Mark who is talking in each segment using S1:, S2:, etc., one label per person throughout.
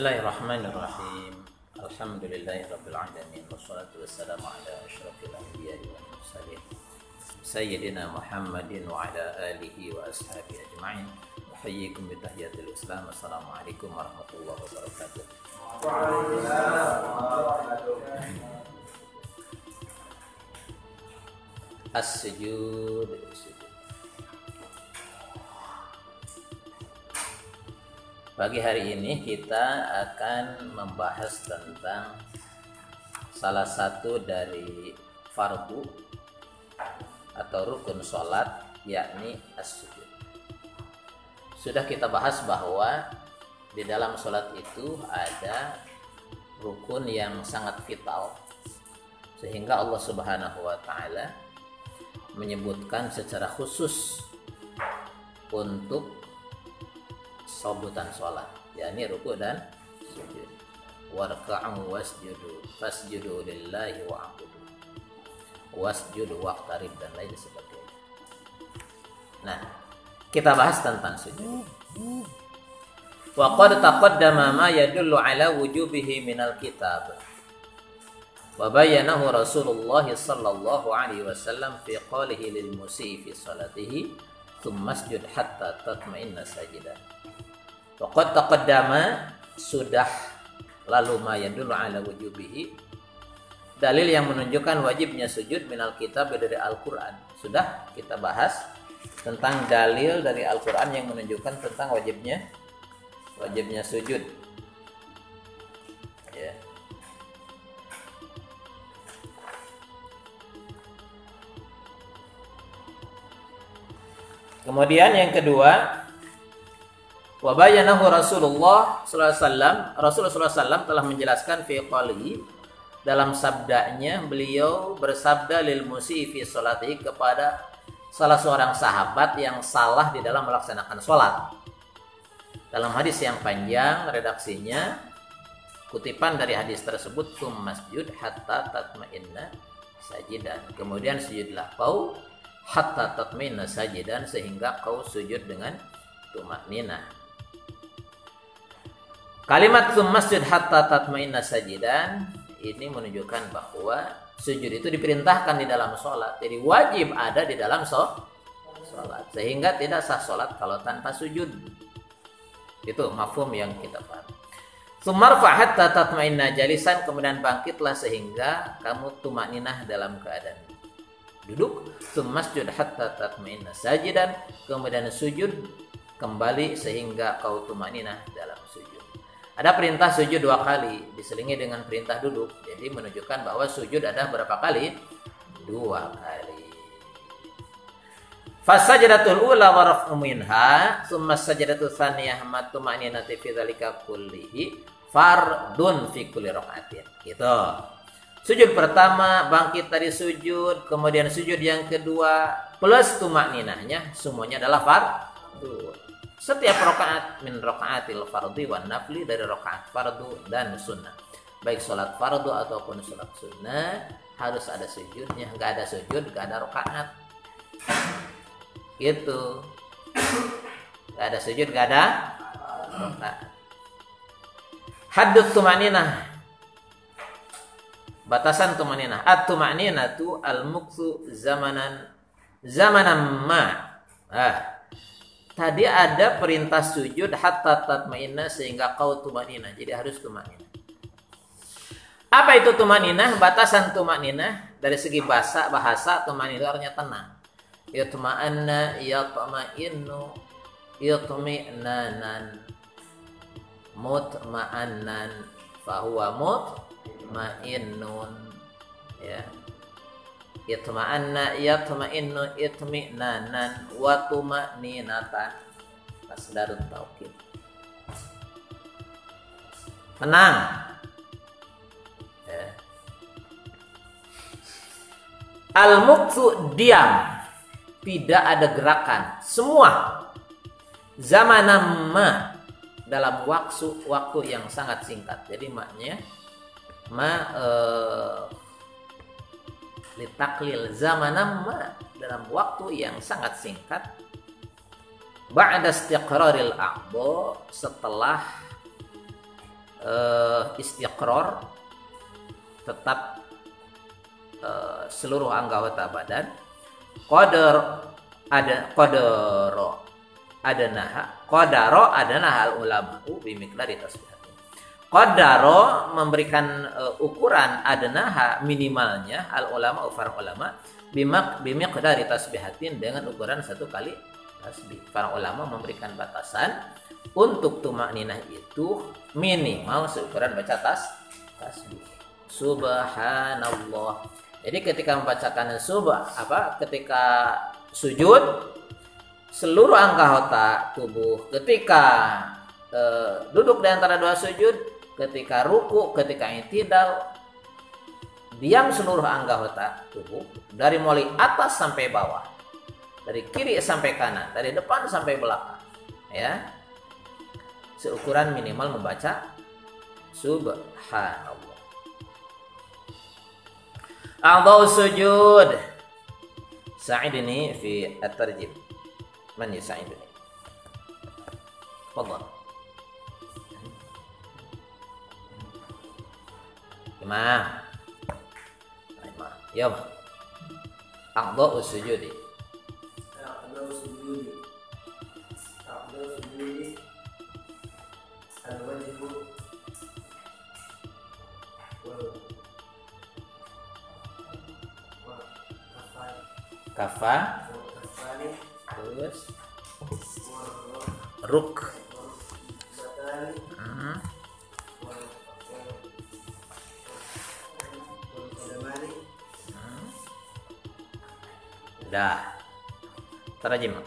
S1: Bismillahirrahmanirrahim. Alhamdulillahirabbil alamin wassalatu wassalamu ala asyrafil anbiya'i wal mursalin sayyidina Muhammadin wa ala alihi wa ashabihi ajma'in. Uhayyikum bi tahiyatil Islam. Assalamualaikum warahmatullahi wabarakatuh. As-sujud. Pagi hari ini kita akan membahas tentang salah satu dari fardu atau rukun sholat, yakni as-sujud. Sudah kita bahas bahwa di dalam sholat itu ada rukun yang sangat vital, sehingga Allah Subhanahu wa Ta'ala menyebutkan secara khusus untuk sebutan sholat, yakni ruku dan sujud. Warka'u wasjudu fasjudu lillahi wa'budu wasjudu waqtarib dan lain sebagainya. Nah, kita bahas tentang sujud. Wa qad taqaddama ma yadullu ala wujubihi minal kitab. Wa bayyanahu Rasulullah sallallahu alaihi wasallam fi qawlihi lil musii fi salatihi tsumma asjud hatta tatma'inna sajidan. Waqad taqaddama, sudah lalu ma yadullu ala wujubihi, dalil yang menunjukkan wajibnya sujud minal kitab dari Al-Quran. Sudah kita bahas tentang dalil dari Al-Quran yang menunjukkan tentang wajibnya sujud ya. Kemudian yang kedua, wa bayyanahu Rasulullah sallallahu alaihi wasallam, Rasulullah sallallahu alaihi wasallam telah menjelaskan fi qalihi, dalam sabdanya beliau bersabda lil musii fi sholatihi, kepada salah seorang sahabat yang salah di dalam melaksanakan sholat. Dalam hadis yang panjang, redaksinya kutipan dari hadis tersebut, masjud hatta tatma'inna sajidan, kemudian sujudlah kau hatta tatma'inna sajidan, sehingga kau sujud dengan tumakninah. Kalimat masjid hatta tatma'inna sajidan ini menunjukkan bahwa sujud itu diperintahkan di dalam sholat, jadi wajib ada di dalam sholat, sehingga tidak sah sholat kalau tanpa sujud. Itu mafhum yang kita paham. Sumarfa hatta tatma'inna jalisan, kemudian bangkitlah sehingga kamu tumakninah dalam keadaan duduk. Masjid hatta tatma'inna sajidan, kemudian sujud kembali sehingga kau tumakninah dalam sujud. Ada perintah sujud 2 kali diselingi dengan perintah duduk, jadi menunjukkan bahwa sujud ada berapa kali? 2 kali. Fasajdatul ula wa raf'u minha, tsumma sajdatul tsaniyah ma tuma'ninati fi dzalika kullihi fardun fi kulli raka'atin. Gitu. Sujud pertama, bangkit dari sujud, kemudian sujud yang kedua plus tumakninahnya, semuanya adalah fardhu. Setiap rakaat min rakaatil fardhi wan nafli, dari rakaat fardu dan sunnah, baik sholat fardu ataupun sholat sunnah, harus ada sujudnya. Nggak ada sujud, nggak ada rakaat. Gitu. Nggak ada sujud, nggak ada rakaat. Haddut tumaninah, batasan tumaninah. At-tumaninatu al-muktsu zamanan ma. Tadi ada perintah sujud hatta tatma'inna, sehingga kau tumanina. Jadi harus tumanina. Apa itu tumanina? Batasan tumanina dari segi bahasa tumanina artinya tenang. Yatma'anna, yatma'innu, yatmi'nanan, mutma'annan, fahuwa mutma'innun. Ya. Yatma'anna, yatma'innu, itmi'nanan, wa tuma'ninatan. Masdarut taukid. Tenang. Ya. Al-muqtu, diam. Tidak ada gerakan. Semua. Zamanam ma, dalam waktu yang sangat singkat. Jadi maknya litaklil zamanam ma, dalam waktu yang sangat singkat. Ba'da istiqraril a'dha, setelah istiqrar, tetap seluruh anggota badan. Qadar qadaro adanaha al ulama'u bi miqdari tasbihatin. Qadaro memberikan ukuran adanaha minimalnya al ulama'u para ulama bi miqdari tasbihatin dengan ukuran 1 kali tasbih. Para ulama memberikan batasan untuk tumakninah itu minimal seukuran baca tasbih. Subhanallah. Jadi ketika membacakan ketika sujud seluruh anggota tubuh, ketika duduk di antara dua sujud, ketika ruku, ketika i'tidal, diam seluruh anggota tubuh dari mulai atas sampai bawah, dari kiri sampai kanan, dari depan sampai belakang, ya, seukuran minimal membaca subhanallah. A'dha'u sujud. Sa'id ini fi at-tarjim. Man Sa'id ini? Fadhal. Imam. Ya. A'dha'u sujudi.
S2: A'dha'u sujudi. A'dha'u sujudi. Al-wajhu.
S1: Kafa, terus ruk, dah, terjemah.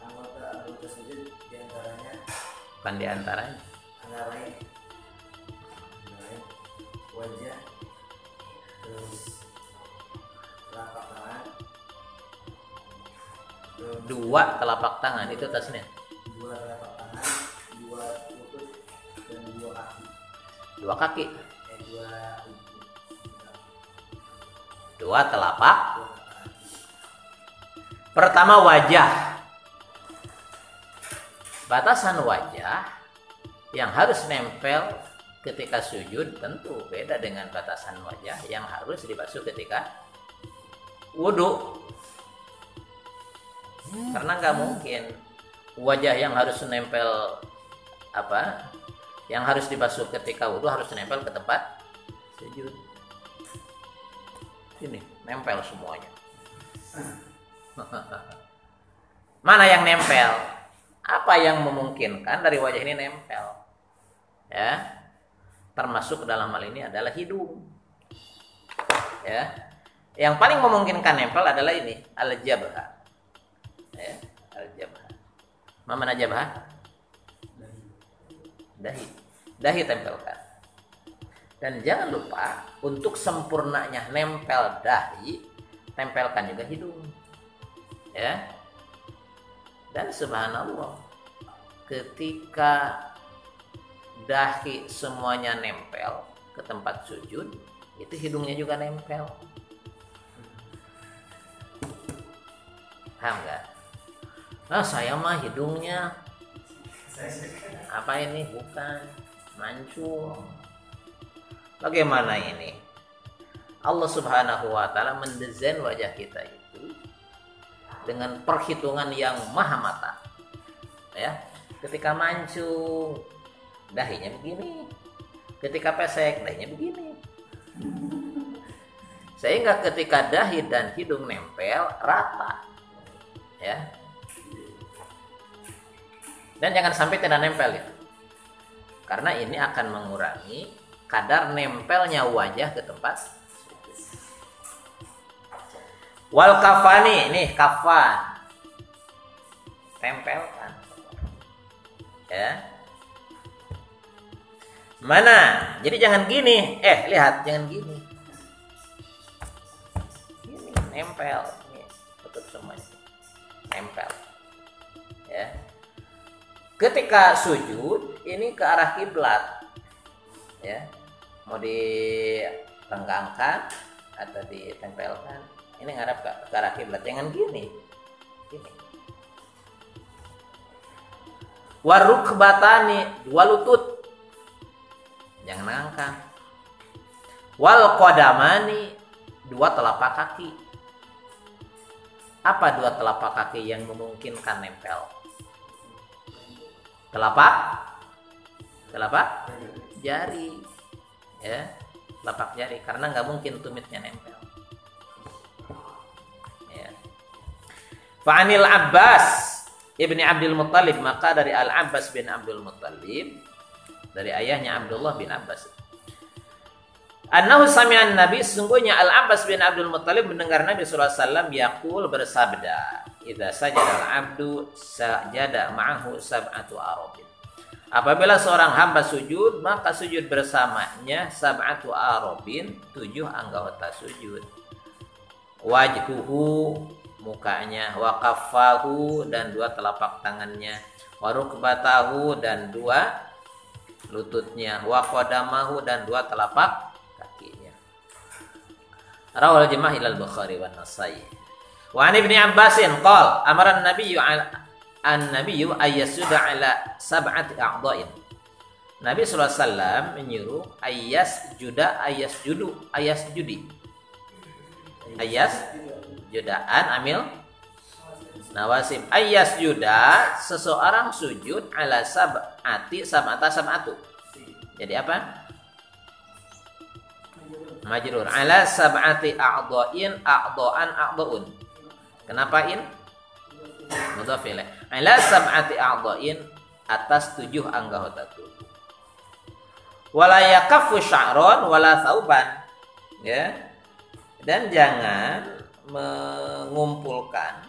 S2: Anggota sujud diantaranya.
S1: Kan diantaranya.
S2: Antara lain wajah, terus telapak tangan,
S1: dua telapak tangan itu tasnya.
S2: Dua telapak tangan, dua lutut, dan dua kaki.
S1: Dua kaki. Dua telapak. Pertama wajah. Batasan wajah yang harus nempel ketika sujud tentu beda dengan batasan wajah yang harus dibasuh ketika wudhu. Karena nggak mungkin wajah yang harus nempel yang harus dibasuh ketika wudhu harus nempel ke tempat sujud. Ini nempel semuanya. Mana yang nempel? Apa yang memungkinkan dari wajah ini nempel? Ya, termasuk dalam hal ini adalah hidung. Ya, yang paling memungkinkan nempel adalah ini al-jabha. Ya, al-jabha. Mana jabha? Dahi tempelkan. Dan jangan lupa untuk sempurnanya nempel dahi, tempelkan juga hidung. Ya. Dan subhanallah, ketika dahi semuanya nempel ke tempat sujud, itu hidungnya juga nempel. Paham nggak? Nah, saya mah hidungnya apa ini? Bukan mancung. Bagaimana ini? Allah Subhanahu wa taala mendesain wajah kita itu dengan perhitungan yang maha matang. Ya, ketika mancung dahinya begini, ketika pesek dahinya begini. Sehingga ketika dahi dan hidung nempel rata. Ya. Dan jangan sampai tidak nempel ya. Karena ini akan mengurangi kadar nempelnya wajah ke tempat. Wal kafani, nih kafan. Tempelkan. Ya. Mana? Jadi jangan gini. Lihat, jangan gini. Gini, nempel. Nih, tutup semuanya. Nempel. Ya. Ketika sujud, ini ke arah kiblat. Ya. Mau ditenggangkan atau ditempelkan. Ini ngarep ke arah kiblat, jangan gini. Gini. Warukbatani, dua lutut. jangan ngangkat. Wal qadamani, dua telapak kaki. Apa dua telapak kaki yang memungkinkan nempel? Telapak jari, ya, telapak jari, karena nggak mungkin tumitnya nempel. Ya. Fa'anil Abbas ibni Abdul Muttalib, maka dari Al Abbas bin Abdul Muttalib, dari ayahnya Abdullah bin Abbas. Annahu sami'an Nabi, sesungguhnya Al Abbas bin Abdul Muttalib mendengar Nabi sallallahu alaihi wasallam yaqul, bersabda, idza sajada al-'abdu sajada ma'ahu sab'atu arabin. Apabila seorang hamba sujud, maka sujud bersamanya sab'atu arabin, 7 anggota sujud. Wajhuhu, mukanya, wa kaffahu, dan 2 telapak tangannya, wa rukbatahu, dan 2 lututnya, wa qadamahu, dan 2 telapak kakinya. Rawal jamaah ilal Bukhari wa Nasai. Wa an Ibni Abbasin qala amara an-nabiyyu ayyasuda ala sab'ati a'dha'in. Nabi sallallahu alaihi wasallam menyuruh judaan amil nawasib, seseorang sujud ala sab'atu. Jadi apa? Majrur ala sab'ati a'dha'un. Kenapa in? Mudhaf ilaih. Ala sab'ati a'dha'in, atas 7 anggota tubuh. Wala yakaffu sya'ron wala thauban, ya. Dan jangan mengumpulkan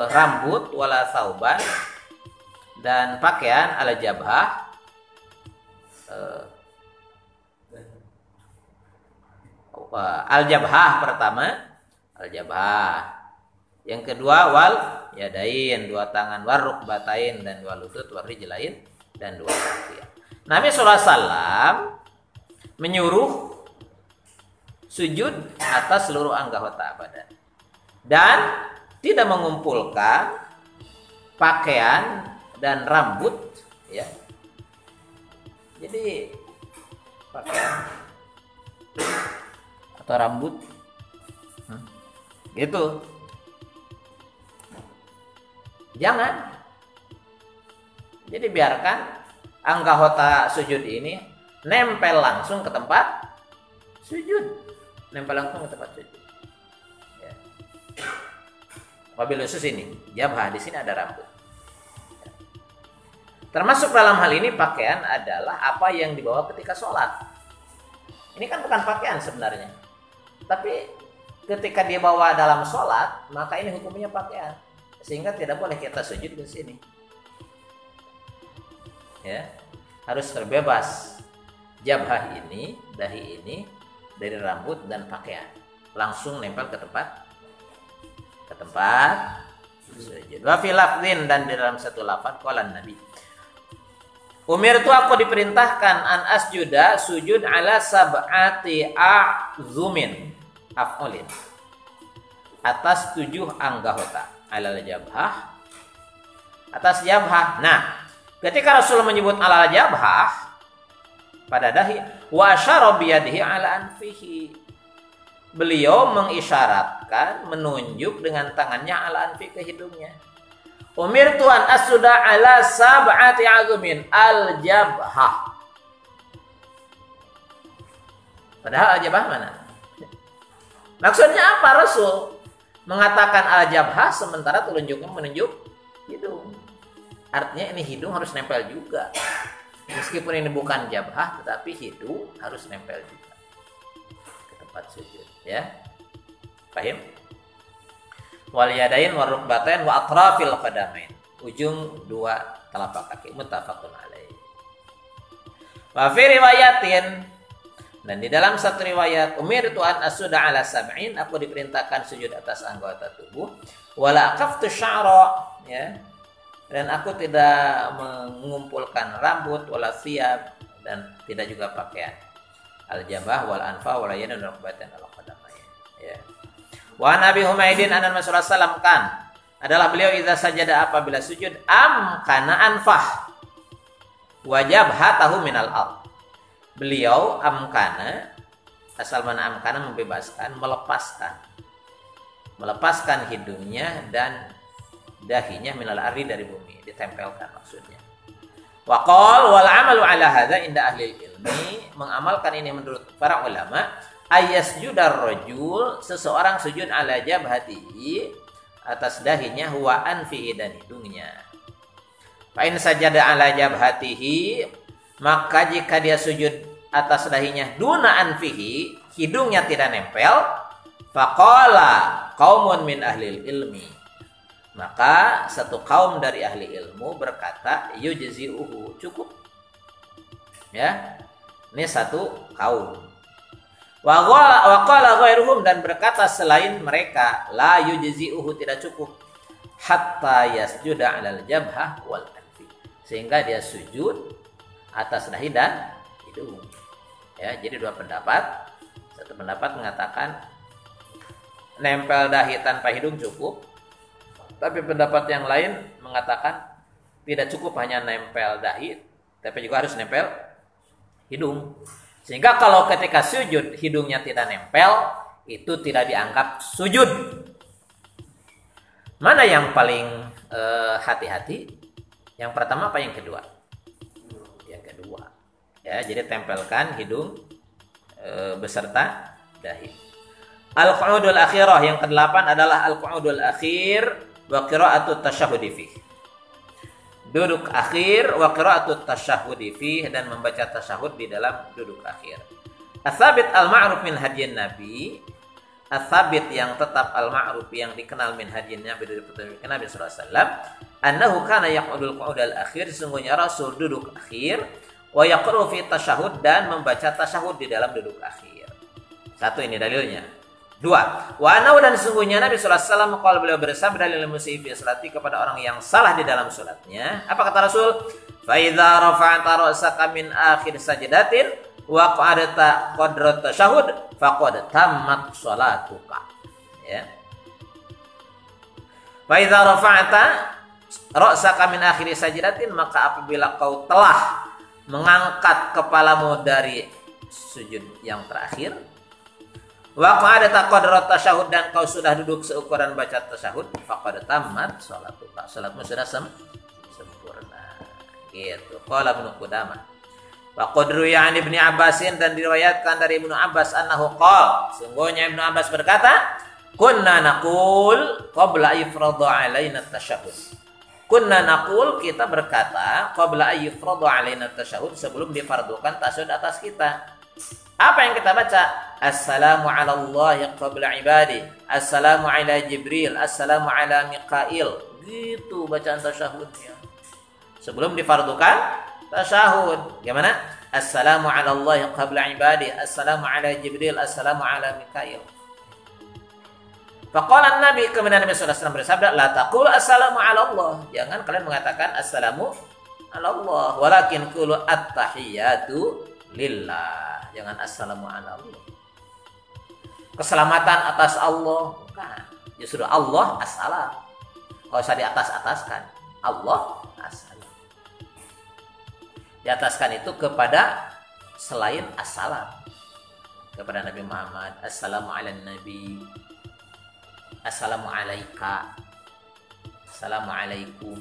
S1: rambut, wala thauban, dan pakaian, ala jabhah, al-jabhah pertama, al-jabhah. Yang kedua wal yadain, 2 tangan, war rukbatain, dan 2 lutut, war rijlain, dan 2 kaki. Nabi sallallahu alaihi wasallam menyuruh sujud atas seluruh anggota badan dan tidak mengumpulkan pakaian dan rambut, ya. Jadi pakaian atau rambut gitu. Jangan. Jadi biarkan anggota sujud ini nempel langsung ke tempat sujud. Nempel langsung ke tempat sujud. Ya. Wabil khusus ini, jabhah, di sini ada rambut. Termasuk dalam hal ini pakaian adalah apa yang dibawa ketika sholat. Ini kan bukan pakaian sebenarnya. Tapi ketika dibawa dalam sholat, maka ini hukumnya pakaian. Sehingga tidak boleh kita sujud di sini. Ya, harus terbebas jabhah ini, dahi ini dari rambut dan pakaian. Langsung nempel ke tempat sujud. Wa fi lafdhin, dan di dalam satu lafaz qala Nabi, umirtu, aku diperintahkan, an asjuda, sujud ala sab'ati a'zumin, af'ulin, atas 7 anggota, alal jabhah, atas jabhah. Nah, ketika Rasul menyebut alal jabhah pada dahi, wa asyara biyadihi ala anfihi, beliau mengisyaratkan, menunjuk dengan tangannya ala anfi, ke hidungnya. Umirtu an asjuda ala sab'ati azumin, al jabhah. Padahal al jabhah mana? Maksudnya apa Rasul mengatakan al jabhah sementara telunjuknya menunjuk hidung? Artinya ini hidung harus nempel juga. Meskipun ini bukan jabhah, tetapi hidung harus nempel juga ke tempat sujud, ya. Paham? Wal yadain wa rukbatain wa atrafil qadamain, ujung 2 telapak kaki, muttafaqun alaih. Wa fi riwayatin, dan di dalam satu riwayat, umirtu an asuda ala sab'in, aku diperintahkan sujud atas anggota tubuh, wala aqaftu sya'ra, ya. Dan aku tidak mengumpulkan rambut, wala thiyab, dan tidak juga pakaian. Al-jabah wal anfa wal yadan wal rukbatain al qadamain, ya. Wa Nabi Humaidin anan Rasulullah sallam kan, adalah beliau idza sajada, apabila sujud, am kana anfah, wajab hatahu minal ard. Beliau amkana, asal mana amkana membebaskan, melepaskan hidungnya dan dahinya minal ardi dari bumi, ditempelkan maksudnya. Wa qala wal amalu ala hadza inda ahli ilmi, mengamalkan ini menurut para ulama, ayasjudar rajul, seseorang sujud ala jabhatihi, atas dahinya, huwa anfihi dan hidungnya. Fa in sajada ala jabhatihi, maka jika dia sujud atas dahinya duna anfihi, hidungnya tidak nempel, faqala qaumun min ahli ilmi, maka satu kaum dari ahli ilmu berkata yujzi'uhu, cukup. Ya. Ini satu kaum. Wa qala ghairuhum, dan berkata selain mereka, la yujzi'uhu, tidak cukup, hatta yasjuda 'alal jabhah wal anfi, sehingga dia sujud atas dahi dan hidung. Ya, jadi dua pendapat. Satu pendapat mengatakan nempel dahi tanpa hidung cukup. Tapi pendapat yang lain mengatakan tidak cukup hanya nempel dahi, tapi juga harus nempel hidung. Sehingga kalau ketika sujud hidungnya tidak nempel, itu tidak dianggap sujud. Mana yang paling hati-hati? Yang pertama apa yang kedua? Yang kedua. Ya, jadi tempelkan hidung beserta dahi. Al-qu'udul akhirah, yang ke-8 adalah al-qu'udul akhir wa qira'atut tasyahhudi fihi. Duduk akhir wa qira'atut tasyahhudi fihi, dan membaca tasyahud di dalam duduk akhir. Ats-tsabit al-ma'ruf min hadyin nabi, ats-tsabit yang tetap al-ma'ruf yang dikenal min hadyin nabi dari petunjuk Nabi sallallahu alaihi wasallam, annahu kana yaq'udul qu'udal akhir, sesungguhnya Rasul duduk akhir, wa yaqra'u fi tasyahud, dan membaca tasyahud di dalam duduk akhir. Satu, ini dalilnya. Dua, wa anau, dan sesungguhnya Nabi sallallahu alaihi wasallam qala, beliau bersabda lil musii fi salati, kepada orang yang salah di dalam salatnya. Apa kata Rasul? Fa idza rafa'ta ra'saka min akhir sajdatin wa qa'adta qadrat tasyahud faqad tammat salatuka. Ya. Fa idza rafa'ta ra'saka min akhir sajdatin, maka apabila kau telah mengangkat kepalamu dari sujud yang terakhir, wa qa'adta qadrat tasyahud, dan kau sudah duduk seukuran baca tasyahud, faqad tammat salatuka, salatmu sudah sempurna. Gitu. Qala Ibnu Qudamah. Wa qadru ya'ni Ibnu Abbasin, dan diriwayatkan dari Ibnu Abbas annahu qala, sungguhnya Ibnu Abbas berkata, kunna naqul qabla yufradu alaina tasyahud. Kunna naqul, kita berkata, qabla yufradu alaina tasyahud, sebelum difardukan tasyahud atas kita. Apa yang kita baca? Assalamu ala Allah qabla ibadi, assalamu ala Jibril, assalamu ala Mikail. Gitu bacaan tasyahudnya. Sebelum difardukan tasyahud. Gimana? Assalamu ala Allah qabla ibadi, assalamu ala Jibril, assalamu ala Mikail. Faqala Nabi, kemudian Nabi sallallahu alaihi wasallam bersabda, la taqulu assalamu ala Allah. Jangan kalian mengatakan assalamu ala Allah, walakin qulu at-tahiyyatu lillah. Jangan assalamu ala Allah. Keselamatan atas Allah, bukan. Justru Allah assalam. Kalau usah di atas-ataskan. Allah assalam. Diataskan itu kepada selain assalam. Kepada Nabi Muhammad, assalamu ala nabi, assalamu alaika, assalamu alaikum.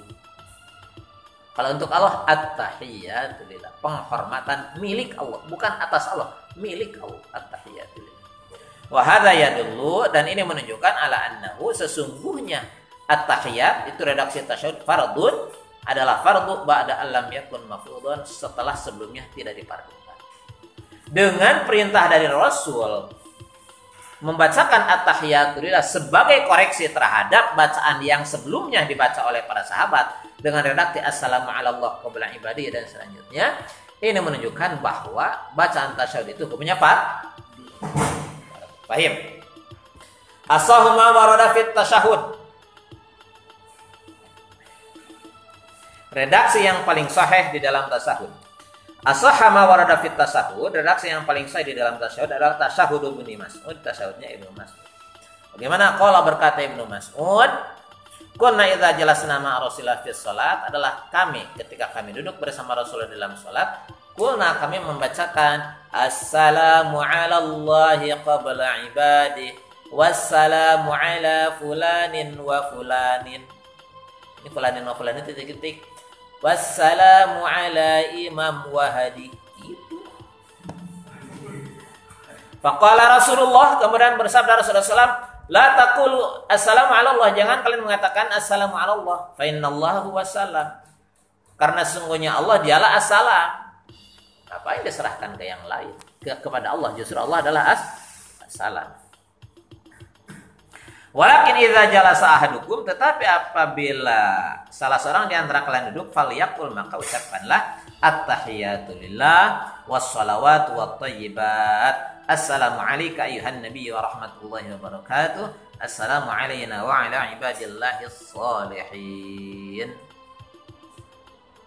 S1: Kalau untuk Allah, at-tahiyyatu lillah, penghormatan milik Allah, bukan atas Allah, milik Allah, at-tahiyyatu lillah. Wa hadza yadullu, dan ini menunjukkan ala annahu, sesungguhnya at-tahiyyat itu redaksi tasyahud fardun, adalah fardu ba'da alam yakun mafruḍan, setelah sebelumnya tidak difardukan. Dengan perintah dari Rasul membacakan at-tahiyyatu lillah sebagai koreksi terhadap bacaan yang sebelumnya dibaca oleh para sahabat dengan redaksi assalamu ala Allah qabla ibadi dan selanjutnya, ini menunjukkan bahwa bacaan tasyahud itu hukumnya Paham? Asahhu ma warada fit tasyahud. Redaksi yang paling sahih di dalam tasyahud. Asahha ma warada fit tasyahud, redaksi yang paling sahih di dalam tasyahud adalah tasyahud Ibnu Mas'ud, tasyahudnya Ibnu Mas'ud. Bagaimana qala berkata Ibnu Mas'ud, Kunna idza jalasna ma'a Rasulillah fi shalat adalah kami ketika kami duduk bersama Rasulullah dalam salat, kulna kami membacakan assalamu 'alallahi qabla ibadi wassalamu 'ala fulanin wa fulanin. Ini fulanin wa fulanin titik-titik. Wassalamu 'ala imam wa hadi. Itu. Faqala Rasulullah, kemudian bersabda Rasulullah SAW, la taqulu assalamu ala Allah, jangan kalian mengatakan assalamu ala Allah, fa innallaha huwas salam. Karena sungguhnya Allah dialah as-salam. Apa yang diserahkan ke yang lain? Kepada Allah, justru Allah adalah as-salam. Walakin idza jalasa ahadukum, tetapi apabila salah seorang di antara kalian duduk, falyaqul, maka ucapkanlah at-tahiyatu lillah was-shalawatu wat-thayyibat. Assalamu alayka ayuhan nabiy wa rahmatullahi wa barakatuh. Assalamu alayna wa ala ibadillahis salihin.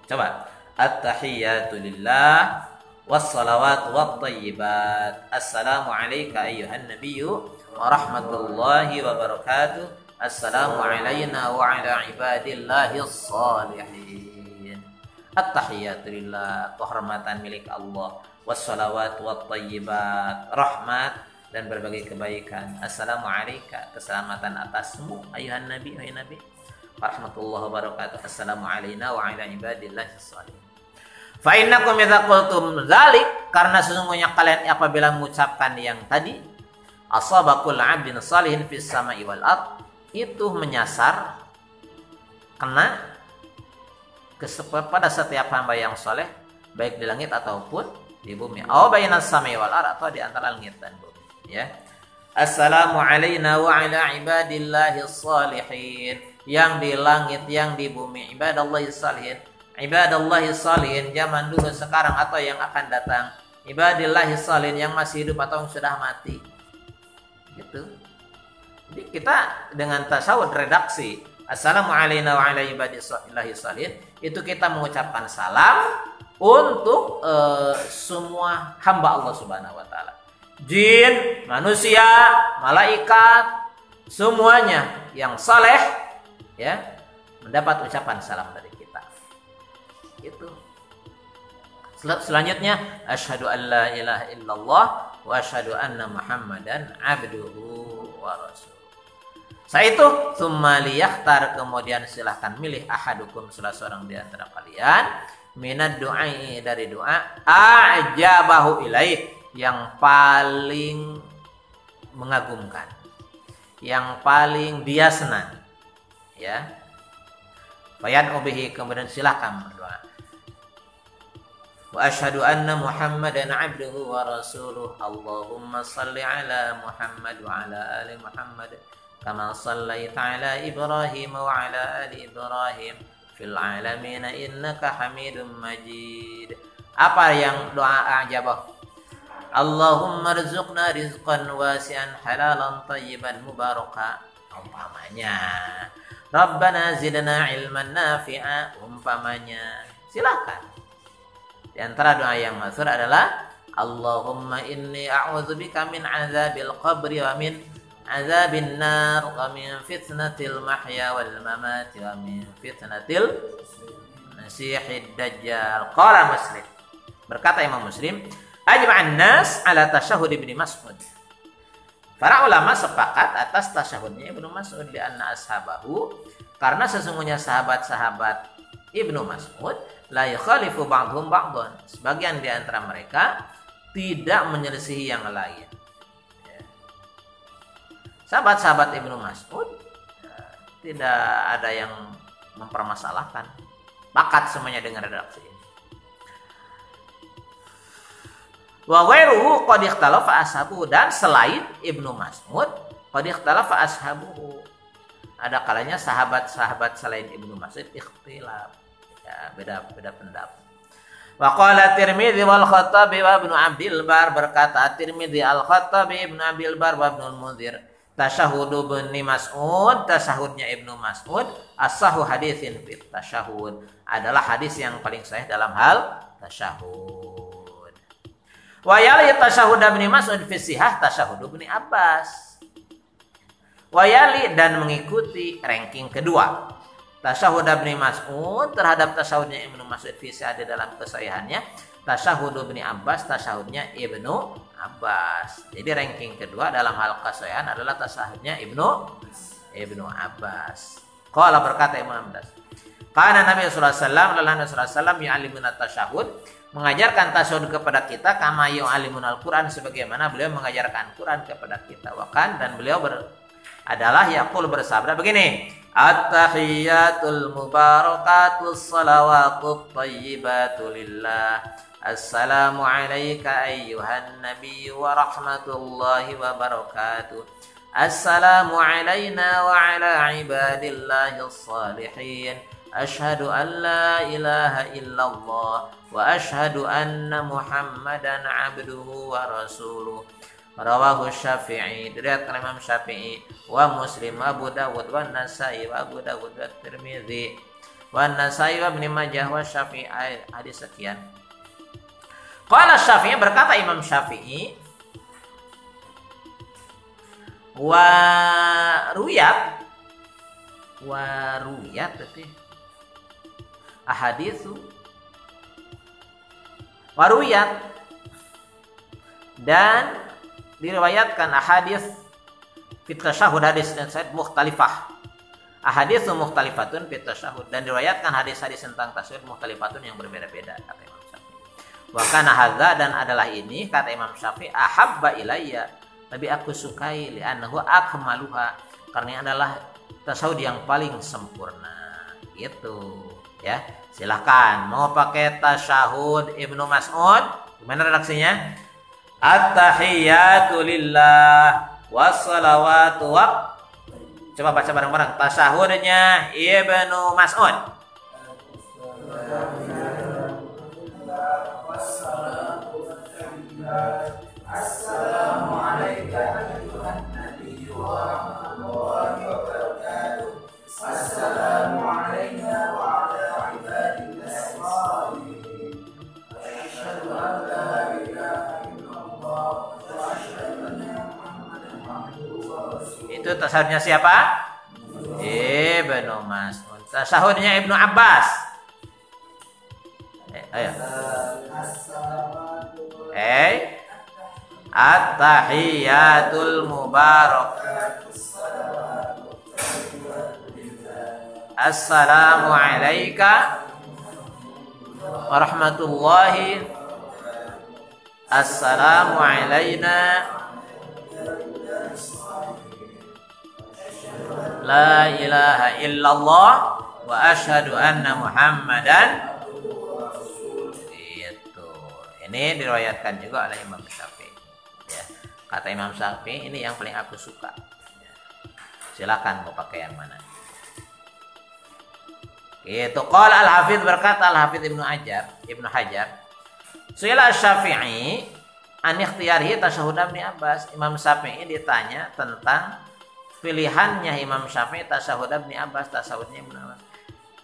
S1: Coba. At-tahiyatu lillah was-shalawatu wat-thayyibat. Assalamu alayka ayuhan nabiy wa rahmatullahi wa barakatuh. Assalamu alayna wa ala ibadillahis salihin. At-tahiyatu lillah, kehormatan milik Allah. Wassalawat wattayyibat, rahmat dan berbagai kebaikan. Assalamu alayka, keselamatan atasmu ayuhan nabi, wahai nabi. Warahmatullahi wabarakatuh. Assalamu alayna wa ala ibadillahi shalihin. Fa innakum idza qultum dzalik, karena sesungguhnya kalian apabila mengucapkan yang tadi, asabakul 'abdin shalihin fis sama'i wal ard, itu menyasar, kena pada setiap hamba yang saleh, baik di langit ataupun di bumi. Aw bainas samai wal ard, atau di antara langit dan bumi, ya. Assalamu alayna wa ala ibadillahis salihin, yang di langit, yang di bumi, ibadallahis salihin. Ibadallahis salihin zaman dulu, sekarang atau yang akan datang. Ibadillahis salihin yang masih hidup atau yang sudah mati. Gitu. Jadi kita dengan tasawuf redaksi assalamu alayna wa ala ibadillahis salihin, itu kita mengucapkan salam untuk semua hamba Allah Subhanahu wa taala. Jin, manusia, malaikat, semuanya yang saleh, ya, mendapat ucapan salam dari kita. Itu. Selanjutnya, asyhadu an la ilaha illallah wa asyhadu anna Muhammadan abduhu wa rasuluh. Setelah itu, tsumma liyakhtar, kemudian silahkan milih ahadukum, salah seorang di antara kalian, minad du'ai, dari doa, a'jabahu ilaih, yang paling mengagumkan, yang paling dia senang, ya. Fayad'u bihi, kemudian silakan berdoa. Wa asyhadu anna Muhammadan 'abduhu wa rasuluh. Allahumma shalli 'ala Muhammad wa 'ala ali Muhammad kama shallaita 'ala Ibrahim wa 'ala ali Ibrahim fil 'alamin innaka Hamidum Majid. Apa yang doa a'jabah? Allahumma rzuqna rizqan wasi'an halalan tayyiban mubaraka, umpamanya. Rabbana zidna ilman nafi'a, umpamanya. Silakan. Di antara doa yang masyhur adalah Allahumma inni a'udzubika min azabil qabri wa min azabin nar wa min fitnatil mahya wal mamati wa min fitnatil masihid dajjal. Qala Muslim, berkata Imam Muslim, ajma'an nas ala tasyahud Ibnu Mas'ud. Para ulama sepakat atas tasyahudnya Ibnu Mas'ud, li anna ashabahu, karena sesungguhnya sahabat-sahabat Ibnu Mas'ud la yukhalifu ba'dhum ba'dhan, sebagian di antara mereka tidak menyelisihi yang lain. Sahabat-sahabat Ibnu Mas'ud tidak ada yang mempermasalahkan, pakat semuanya dengan redaksi ini. Wa ghairuhu qad ikhtalafa ashabuhu, dan selain Ibnu Mas'ud qad ikhtalafa ashabuhu, ada kalanya sahabat-sahabat selain Ibnu Mas'ud ikhtilaf, ya, beda pendapat. Wa qala Tirmidzi wal Khattabi wa Ibnu Abdil Bar, berkata Tirmidzi, Al-Khattabi, Ibnu Abdil Bar wa Ibnu Al-Mundzir, tasyahudu Ibnu Mas'ud, tasyahudnya Ibnu Mas'ud, as-sahhu haditsin fit tasyahud, adalah hadis yang paling sahih dalam hal tasyahud. Wa yali tasyahud Ibnu Mas'ud fi sihah tasyahud Ibnu Abbas. Wayali dan mengikuti ranking kedua. Tasyahud Ibnu Mas'ud terhadap tasyahudnya Ibnu Mas'ud fi ada dalam kesahihannya. Tasyahud Ibnu Abbas tasyahudnya Ibnu Abbas. Jadi ranking kedua dalam hal kesahihan adalah tasyahudnya Ibnu Abbas. Qala berkata Imam Abbas. Kana Nabi sallallahu alaihi wasallam lalu Nabi sallallahu alaihi wasallam yu'allimuna tasyahud, mengajarkan tasyahud kepada kita kama yu'allimuna al-Qur'an sebagaimana beliau mengajarkan Quran kepada kita. Wakan dan beliau adalah yaqul bersabda begini, at-tahiyyatul mubarakatus salawatut thayyibatu lillah. Assalamu alayka ayyuhan nabiy wa rahmatullahi wa barakatuh. Assalamu alayna wa ala ibadillahis salihin. Ashhadu an la ilaha illallah wa ashhadu anna Muhammadan abduhu wa rasuluh. Rawahu Syafi'i, diriwayatkan Imam Syafi'i, wa Muslim, Abu Dawud, wa Nasai, wa Abu Dawud, wa Tirmidzi, wa Nasai, wa Ibnu Majah, wa Syafi'i. Hadis sekian. Qala Syafi'i, berkata Imam Syafi'i, wa ruyat berarti ahaditsu wa ruyat dan diriwayatkan ahadits fit tasyahud, hadis dan sahih mukhtalifah. Ahadits mukhtalifatun fit tasyahud, dan diriwayatkan hadis-hadis tentang tasyahud mukhtalifatun yang berbeda-beda, kata Imam Syafi'i. Wa kana hadza, dan adalah ini kata Imam Syafi'i, ahabba ilayya, lebih aku sukai, li'annahu akmaluha, karena adalah tasyahud yang paling sempurna. Gitu ya. Silahkan mau pakai tasyahud Ibnu Mas'ud, gimana redaksinya? At-tahiyyatu lillah wassalawatu wa. Coba baca bareng-bareng tasyahudnya Ibnu Mas'ud. Assalamu alayka ayyuhan nabiy wa rahmatullahi wa barakatuh. Assalamu alayna wa ala ibadillah salihin. Asyhadu an la ilaha illallah wa asyhadu anna Muhammadan abduhu wa rasuluh. Itu tasyahudnya siapa? Ibnu Mas'ud. Tasyahudnya Ibnu Abbas. Ayo. At-tahiyyatul mubarakatus Assalamu alayka warahmatullahi. Assalamu alayna la ilaha illallah wa asyhadu anna Muhammadan. Itu. Ini diriwayatkan juga oleh Imam Syafi'i. Ya. Kata Imam Syafi'i, ini yang paling aku suka. Ya. Silakan mau pakai yang mana. Itu qala al-Hafidz, berkata al-Hafidz Ibnu Hajar. Su'ila Syafi'i an ikhtiyarihi tasyahud Ibnu Abbas. Imam Syafi'i ditanya tentang pilihannya Imam Syafi'i tasyahud Ibnu Abbas, tasyahudnya Ibnu Abbas.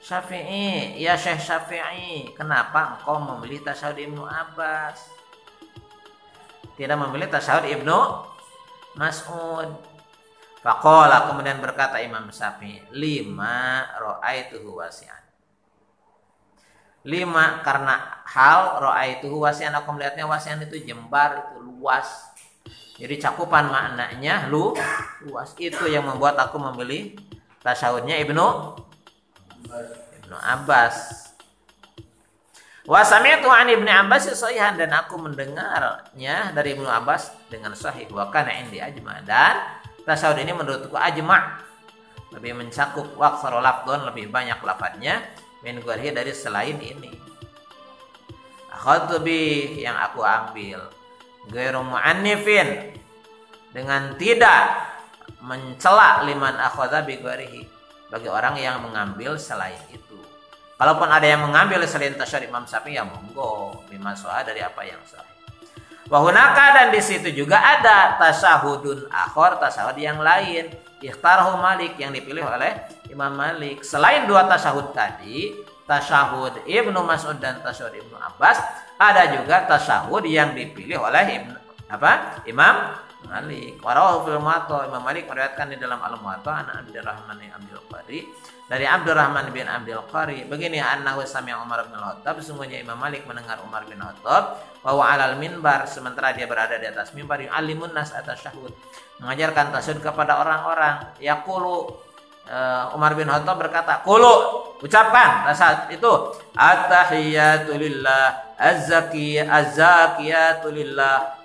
S1: Syafi'i, ya Syekh Syafi'i, kenapa engkau memilih tasyahud Ibnu Abbas? Tidak memilih tasyahud Ibnu Mas'ud. Faqala, kemudian berkata Imam Syafi'i, lima ra'aituhu wasi'an. Lima, karena hal ra'aituhu wasi'an, aku melihatnya wasi'an itu jembar, itu luas. Jadi cakupan maknanya luas. Itu yang membuat aku memilih tasyahudnya Ibnu Abbas. Wa sami'tu 'an Ibnu Abbas sahihan, dan aku mendengarnya dari Ibnu Abbas dengan sahih. Wa kana indi ajma, dan tasyahud ini menurutku ajma', lebih mencakup, waqsar lafdhon, lebih banyak lafadznya, min ghairihi, dari selain ini. Akhadtu bi, yang aku ambil, ghairu mu'annifin, dengan tidak mencela, liman akhadha bi ghairihi, bagi orang yang mengambil selain itu. Kalaupun ada yang mengambil selain tasyahud Imam Syafi'i, ya monggo, bima sahih, dari apa yang sahih. Wahunaka, dan di situ juga ada tasyahudun akhar, tasyahud yang lain, ikhtarahu Malik, yang dipilih oleh Imam Malik. Selain dua tasyahud tadi, tasyahud Ibnu Mas'ud dan tasyahud Ibnu Abbas, ada juga tasyahud yang dipilih oleh Imam Malik. Warawahu fil Muwatta, Imam Malik meriwayatkan di dalam Al-Muwatta an Abdurrahman bin Abdul Qari, dari Abdurrahman bin Abdul Qari begini, annahu sami'a Umar bin Khattab, sesungguhnya Imam Malik mendengar Umar bin Khattab bahwa alal minbar, sementara dia berada di atas mimbar, yu'allimun nas at-tasyahhud, mengajarkan tasyahud kepada orang-orang. Yaqulu, Umar bin Khattab berkata, qulu, ucapkan tasyahud itu, at-tahiyyatu lillah, az-zakiyatu lillah,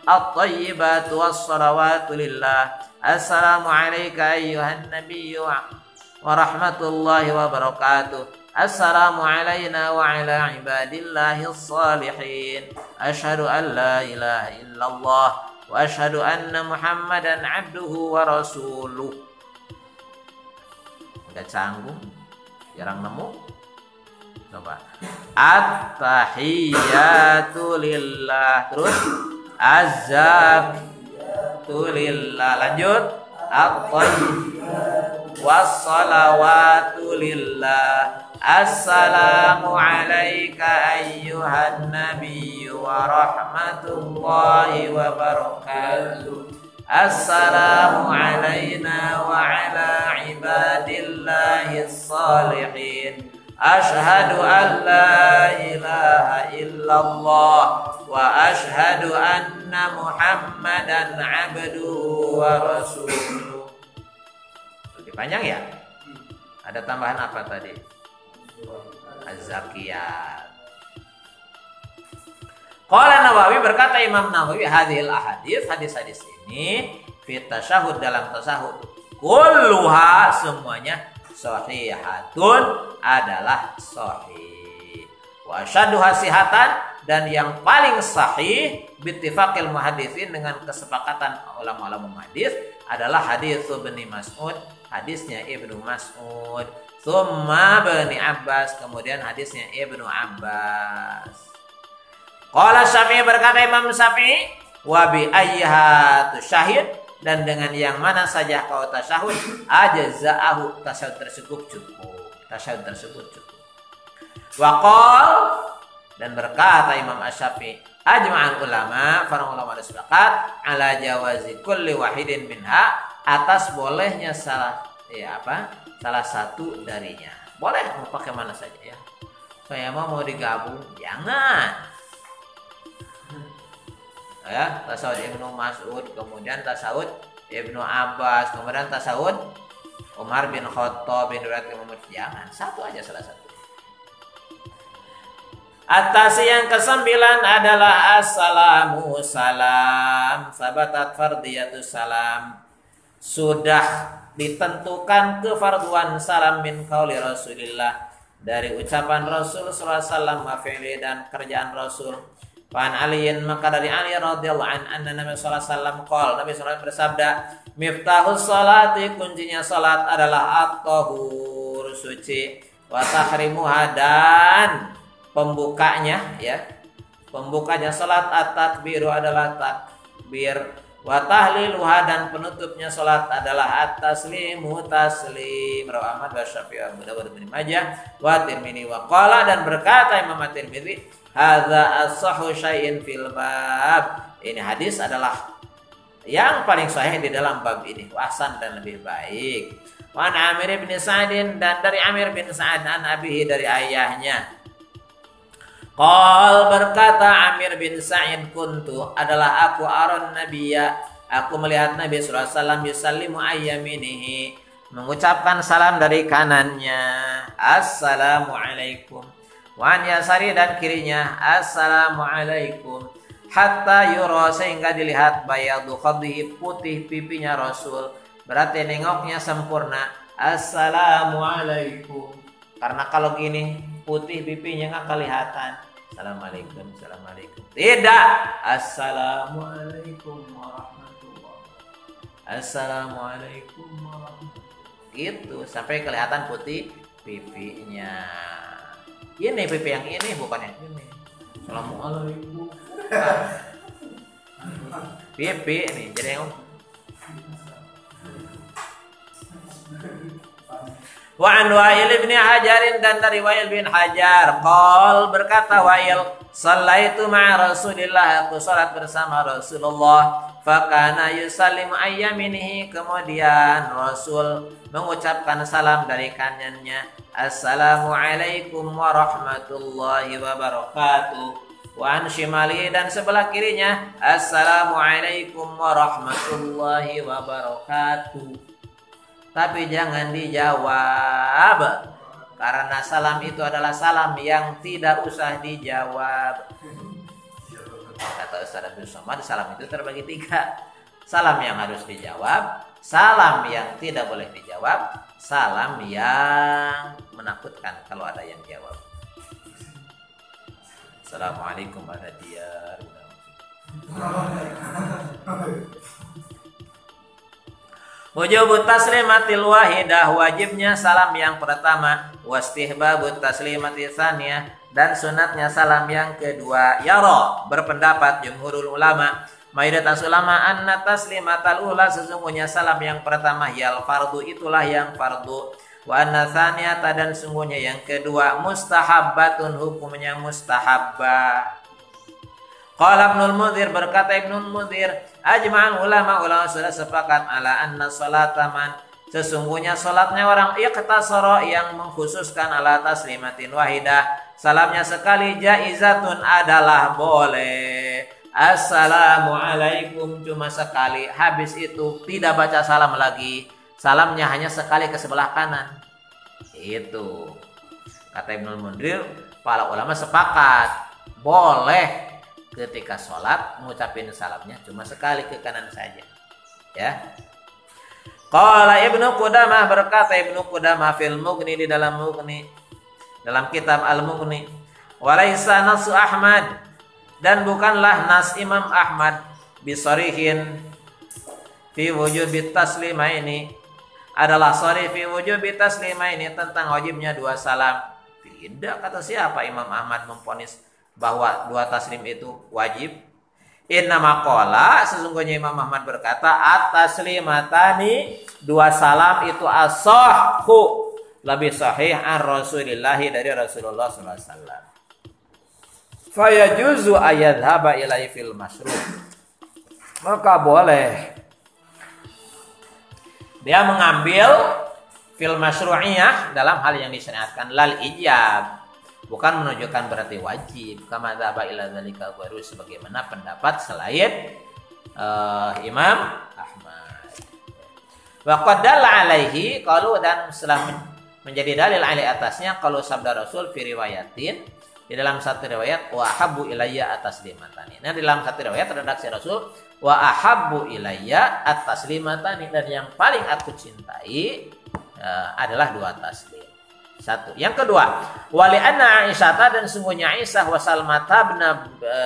S1: at-tayyibatu was-salawatu lillah, assalamu alayka ayyuhan nabiyyu wa rahmatullahi wa barakatuh, assalamu alayna wa ala ibadillahi as-salihin, asyhadu an la ilaha illallah wa asyhadu anna Muhammadan abduhu wa rasuluh. Enggak canggung, jarang nemu. Coba. At-tahiyyatu lillah, terus az-zakiyatu lillah, lanjut at-tayyibatu was-salawatu lillah, assalamu alayka ayyuhan nabiyyu wa rahmatullahi wa barakatuh, assalamu alayna wa ala ibadillahi as-salihin, asyhadu an la ilaha illallah wa asyhadu anna Muhammadan abduhu wa rasuluh. Lebih panjang ya? Ada tambahan apa tadi? Az-zakiyat. Qala Nawawi, berkata Imam Nawawi, hadhil ahadits, hadis-hadis ini fi tasyahud, dalam tasyahud, kulluha, semuanya sahihatun, adalah sahih. Wa asyadduha sihatan, dan yang paling sahih bittifaqil muhaditsin, dengan kesepakatan ulama-ulama hadis, adalah hadis Ibnu Mas'ud, hadisnya Ibnu Mas'ud, tsumma Ibnu Abbas, kemudian hadisnya Ibnu Abbas. Qala Syafi'i, berkata Imam Syafi'i, wa bi ayyiha syahid, dan dengan yang mana saja kau tasyahud, ajza'ahu, tasyahud tersebut cukup, tasyahud tersebut cukup. Wa qal, dan berkata Imam Asy-Syafi'i, ajma'al ulama, para ulama bersepakat ala jawazi kulli wahidin minha, atas bolehnya salah satu darinya. Boleh mau pakai mana saja ya. Saya mau digabung, jangan. Ya, tasawuf Ibnu Mas'ud, kemudian tasawuf Ibnu Abbas, kemudian tasawuf Umar bin Khattab bin Durrat, jangan, satu aja, salah satu. Atas yang kesembilan adalah assalamu salam, sabatat fardiyatus salam, sudah ditentukan kefarduan salam min qauli Rasulillah, dari ucapan Rasul sallallahu alaihi wasallam, wa fi'li, dan kerjaan Rasul. Fan Aliin, maka dari Ali radhiyallahu anhu, Nabi sallallahu alaihi wasallam qol, Nabi sallallahu alaihi wasallam bersabda, miftahus salati, kuncinya salat adalah at-tahur, suci, wa tahrimuha, dan pembukanya ya, pembukanya salat at-takbiru, adalah takbir, wa tahliluha, dan penutupnya salat adalah at-taslimu, taslim. Rawahu Ahmad wa Syafi'i wa Abu Dawud bin Majah wa Tirmidzi. Wa qala, dan berkata Imam At-Tirmidzi, hadza as-sahhu syai'in fil bab, ini hadis adalah yang paling sahih di dalam bab ini, hasan, dan lebih baik. Wa an Amir bin Sa'd, dan dari Amir bin Sa'd an abihi, dari ayahnya. Qal, berkata Amir bin Sa'id, kuntu, adalah aku, aron nabiyya, aku melihat Nabi sallallahu alaihi wasallam, yusallimu ayyaminihi, mengucapkan salam dari kanannya, assalamu alaikum, wa an yasari, dan kirinya, assalamu alaikum, hatta yura, sehingga dilihat, bayadu khaddihi, putih pipinya Rasul, berarti nengoknya sempurna, assalamu alaikum, karena kalau gini putih pipinya nggak kelihatan, assalamualaikum, assalamualaikum, tidak, assalamualaikum warahmatullahi, assalamualaikum warahmatullahi, gitu sampai kelihatan putih pipinya. Ini pipi yang ini, bukan yang ini. Assalamualaikum. Pipi nih, jadi yang wa an Wa'il bin Hajar, dan dari Wa'il bin Hajar qol, berkata Wa'il, shallaitu ma'a Rasulillah, aku salat bersama Rasulullah, fakana yusallimu ayyaminihi, kemudian Rasul mengucapkan salam dari kanannya, assalamualaikum warahmatullahi wabarakatuh. Wa an shimali, dan sebelah kirinya, assalamualaikum warahmatullahi wabarakatuh. Tapi jangan dijawab, karena salam itu adalah salam yang tidak usah dijawab. Kata Ustaz Abdul Somad, salam itu terbagi 3. Salam yang harus dijawab, salam yang tidak boleh dijawab, salam yang menakutkan kalau ada yang jawab. Assalamualaikum warahmatullahi wabarakatuh. Wujubut taslimatil wahidah, wajibnya salam yang pertama, wastihbabut taslimatil tsaniyah, dan sunatnya salam yang kedua. Yara, berpendapat jumhurul ulama, mayoritas ulama, anna taslimatal ula, sesungguhnya salam yang pertama, yal fardu, itulah yang fardu. Wa anna tsaniyata, dan sungguhnya yang kedua, mustahabbatun, hukumnya mustahabbah. Qala Ibnul Mundhir, berkata Ibnul Mundhir, ajma'al ulama sudah sepakat ala anna salataman, sesungguhnya salatnya orang iqtasara, yang mengkhususkan ala taslimatin wahidah, salamnya sekali, jaizatun, adalah boleh. Assalamualaikum cuma sekali, habis itu tidak baca salam lagi, salamnya hanya sekali ke sebelah kanan. Itu kata Ibnul Mundhir, para ulama sepakat boleh ketika sholat mengucapin salamnya cuma sekali ke kanan saja, ya. Qala Ibnu Qudamah, berkata Ibnu Qudamah fil Mughni, di dalam Mughni, dalam kitab Al-Mughni, walaysa nasu Ahmad, dan bukanlah nas Imam Ahmad, bisarihin fi wujubi taslimaini, adalah sharih fi wujubi taslimaini, tentang wajibnya 2 salam. Tidak kata siapa Imam Ahmad memponis bahwa 2 taslim itu wajib. Innama qala, sesungguhnya Imam Ahmad berkata, at-taslimatani, 2 salam itu as-sahhu, lebih sahih an Rasulillah, dari Rasulullah sallallahu alaihi wasallam. Fa yajuzu ayadhaba ilai fil masyru', maka boleh dia mengambil fil masyru'iyah, dalam hal yang disyariatkan, lal ijab, bukan menunjukkan berarti wajib, kama dzaba ila dzalika baru, sebagaimana pendapat selain Imam Ahmad. Wa qad dalla alaihi, qalu, dan setelah menjadi dalil alai atasnya, kalau sabda Rasul fi riwayatin, di dalam satu riwayat, wa habbu ilayya at-taslimatani. Nah, di dalam satu riwayat redaksi Rasul, wa ahabbu ilayya at-taslimatani, dan yang paling aku cintai adalah 2 taslim. 1. Yang kedua, wali anna Aisyah, dan sungguhnya Aisyah, wa Salmah bin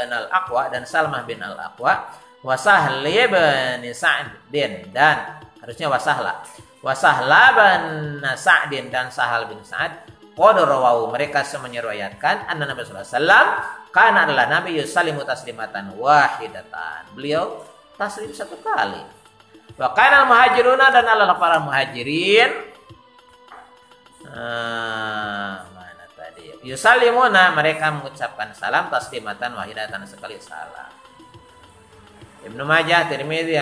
S1: al-Aqwa, dan Salmah bin al-Aqwa, wa Sahl bin Sa'din, dan harusnya wa Sahla bin Sa'din, dan Sahal bin Sa'ad, qad rawahu, mereka semuanya riwayatkan, anna Nabi sallallahu alaihi wasallam kana, adalah Nabi yusallimu taslimatan wahidatan, beliau taslim 1 kali. Wa kana al-muhajiruna, dan adalah para muhajirin, mana tadi, yusallimuna, mereka mengucapkan salam taslimatan wahidatan, sekali salam. Ibnu Majah, Tirmidzi,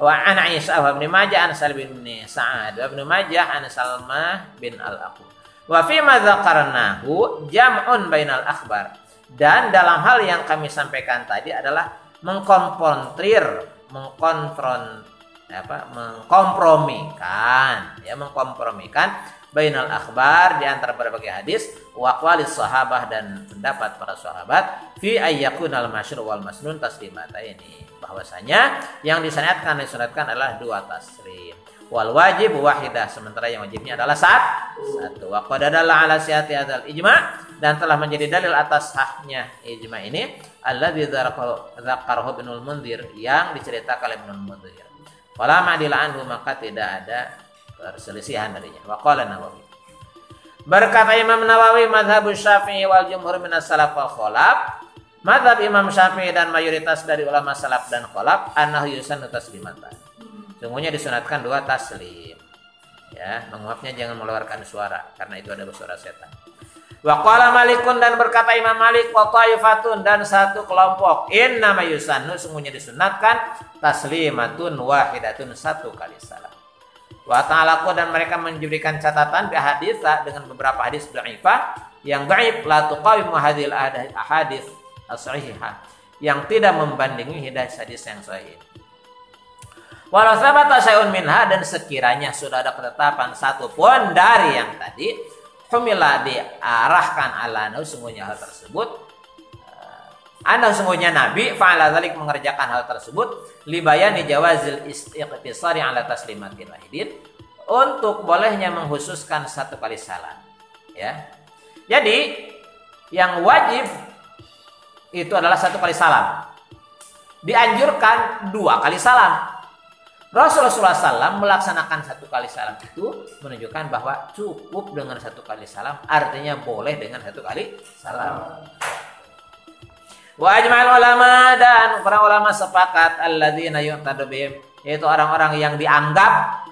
S1: wa an Aisyah, wa Ibnu Majah an Sahl bin Sa'ad, wa Ibnu Majah an Salmah bin al-Aqwa. Wa fi ma dzakarnahu jam'un bainal akhbar, dan dalam hal yang kami sampaikan tadi adalah mengkompromikan bainal akhbar, di antara berbagai hadis, wa aqwalis sahabah, dan pendapat para sahabat, fi ayyakunal masyru' wal masnun taslimataini, bahwasanya yang disunatkan adalah 2 taslim, wal wajib wahidah, sementara yang wajibnya adalah 1. Wa qad dalla ala sihhati hadzal ijma', dan telah menjadi dalil atas sahnya ijma' ini, alladzi dzakarahu Ibnul Mundhir, yang diceritakan oleh Ibnul Mundhir. Fala ma'dila anhu, maka tidak ada perselisihan darinya. Wa qala Nawawi, berkata Imam Nawawi, mazhabus Syafi'i wal jumhur minas salaf wal khalaf, mazhab Imam Syafi'i dan mayoritas dari ulama salaf dan khalaf, annahu yusannu taslimatan, sungguhnya disunatkan 2 taslim, ya. Menguapnya jangan mengeluarkan suara, karena itu ada suara setan. Wa qala Malikun, dan berkata Imam Malik, wa ta'ifatun, dan satu kelompok, inna ma yusannu, sungguhnya disunatkan taslimatun wahidatun, satu kali salam. Wa ta'alaku, dan mereka menjadikan catatan bi haditsa, dengan beberapa hadis dhaifah yang dhaif, la tuqawimu hadhil ahadits as-sahihah, yang tidak membandingi hadis yang sahih. Walau sabata syai'un minha, dan sekiranya sudah ada ketetapan satu pun dari yang tadi, humila, diarahkan ala sungguhnya hal tersebut, sungguhnya Nabi fa'ala dzalik, mengerjakan hal tersebut, libayani jawazil istiqtisari ala taslimatil wahidin, untuk bolehnya menghususkan satu kali salam, ya. Jadi yang wajib itu adalah satu kali salam, dianjurkan 2 kali salam. Rasulullah SAW melaksanakan satu kali salam itu menunjukkan bahwa cukup dengan satu kali salam, artinya boleh dengan satu kali salam. Wa ajma'al ulama, dan para ulama sepakat, alladzina yu'tadu bihim, yaitu orang-orang yang dianggap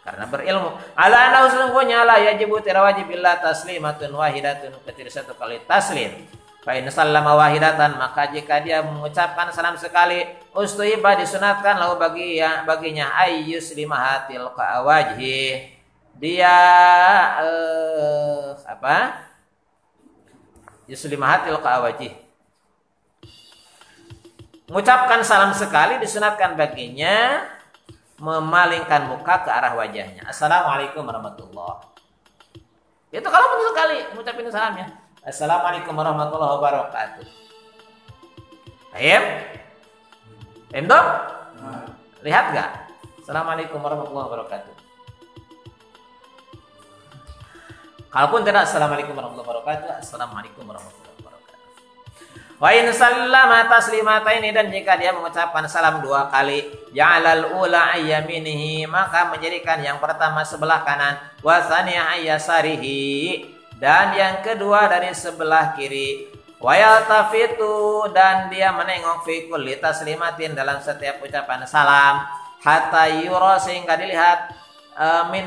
S1: karena berilmu, ala annahu, sesungguhnya la yajibu, tidak wajib illa taslimatun wahidatun, kecuali satu kali taslim. Fa in sallama wahidatan, maka jika dia mengucapkan salam sekali, ustuiba, disunatkan lahu baginya ayyuslimahatil wajhi, dia yuslimahatil wajhi, mengucapkan salam sekali disunatkan baginya memalingkan muka ke arah wajahnya. Assalamualaikum warahmatullahi. Itu kalau pun sekali mengucapkan salamnya. Assalamualaikum warahmatullahi wabarakatuh. Ayo, dong? Lihat gak? Assalamualaikum warahmatullahi wabarakatuh. Kalaupun tidak, Assalamualaikum warahmatullahi wabarakatuh. Assalamualaikum warahmatullahi wabarakatuh. Wa in sallama taslimataini, dan jika dia mengucapkan salam 2 kali, ja'alal ula ayyaminihi, maka menjadikan yang pertama sebelah kanan, wa tsaniya ayyasarihi, dan yang kedua dari sebelah kiri, wa yaltafitu, dan dia menengok fi kulli taslimatin, dalam setiap ucapan salam, hatta yura, sehingga dilihat min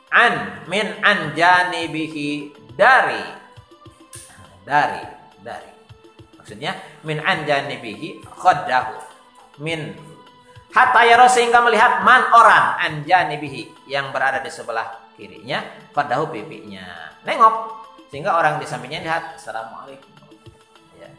S1: an janibihi, dari maksudnya min an janibihi khaddahu, min hatta yura, sehingga melihat man, orang, an janibihi, yang berada di sebelah kirinya, khaddahu, pipinya, nengok, sehingga orang di sampingnya lihat. Assalamualaikum, ya.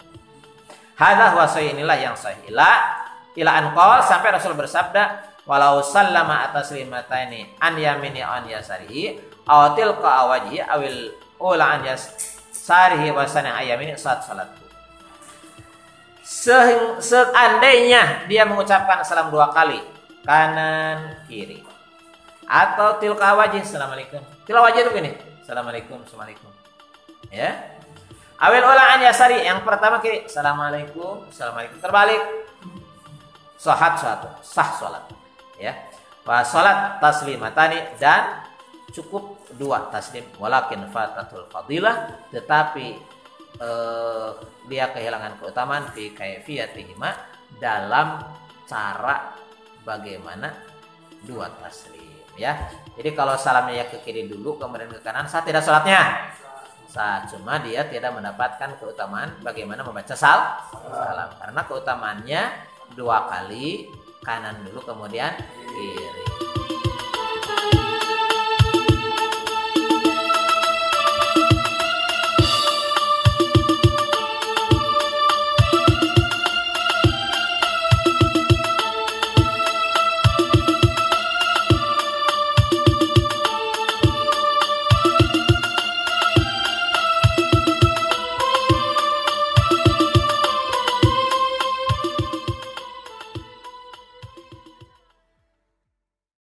S1: Hadza huwa sahih, inilah yang sahih. Ila anqal, sampai Rasul bersabda, walau sallama ataslimataini an yamini an yasarihi aw tilqa wajhi awil ula an yasarihi wa sana ayamini saat salat. Seandainya dia mengucapkan salam 2 kali, kanan kiri, atau tilqa wajhi, assalamualaikum, tilqa wajhi itu gini, assalamualaikum, assalamualaikum, ya. Awil ula an yasari, yang pertama kiri, assalamualaikum, assalamualaikum, terbalik, sah salat, ya. Wa salat taslimatani, dan cukup 2 taslim, walakin fatatul fadilah, tetapi dia kehilangan keutamaan fi kaifiyatihima, dalam cara bagaimana 2 taslim, ya. Jadi kalau salamnya ya ke kiri dulu kemudian ke kanan, sah tidak salatnya? Sah, cuma dia tidak mendapatkan keutamaan bagaimana membaca salam, karena keutamaannya 2 kali, kanan dulu kemudian kiri.